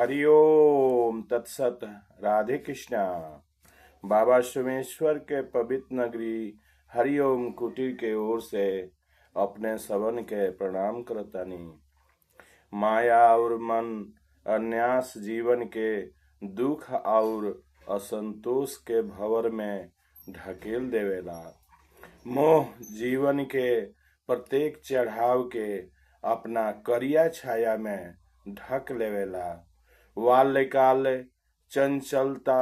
हरि ओम तत्सत। राधे कृष्णा। बाबा सोमेश्वर के पवित्र नगरी हरिओम कुटीर के ओर से अपने सबन के प्रणाम करतानी। माया और मन अन्यास जीवन के दुख और असंतोष के भंवर में ढकेल देवेला। मोह जीवन के प्रत्येक चढ़ाव के अपना करिया छाया में ढक लेवेला। बाल्यकाल चंचलता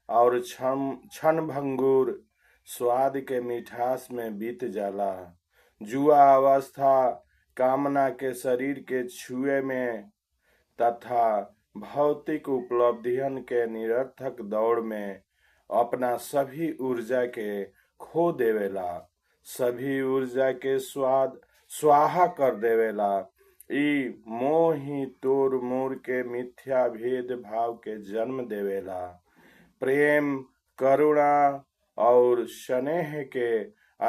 और क्षण भंगुर स्वाद के मिठास में बीत जाला। जुआ अवस्था कामना के शरीर के छुए में तथा भौतिक उपलब्धियन के निरर्थक दौड़ में अपना सभी ऊर्जा के खो देवेला। सभी ऊर्जा के स्वाद स्वाहा कर देवेला। ई मोह ही तोर मोर के मिथ्या भेद भाव के जन्म देवेला। प्रेम करुणा और स्नेह के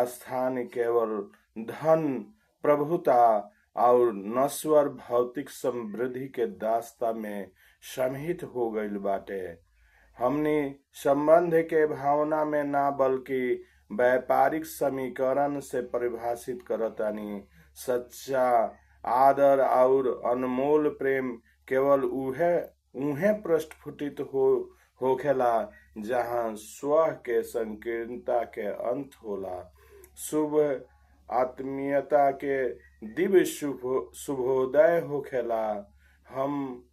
स्थान केवल धन प्रभुता और नश्वर भौतिक समृद्धि के दास्ता में समाहित हो गईल बाटे। हमनी संबंध के भावना में ना बल्कि व्यापारिक समीकरण से परिभाषित करतानी। सच्चा आदर और अनमोल प्रेम केवल उहे प्रस्फुटित होखेला जहाँ स्व के संकीर्णता के अंत होला। शुभ आत्मीयता के दिव्य शुभोदय होखेला। हम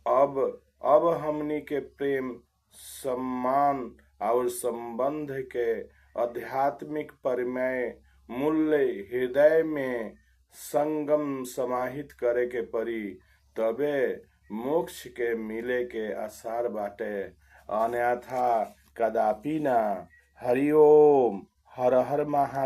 अब हमनी के प्रेम सम्मान और संबंध के आध्यात्मिक परिमय मूल्य हृदय में संगम समाहित करे के परी, तबे मोक्ष के मिले के आसार बाटे, अन्यथा कदापि ना। हरि ओम। हर हर महादेव।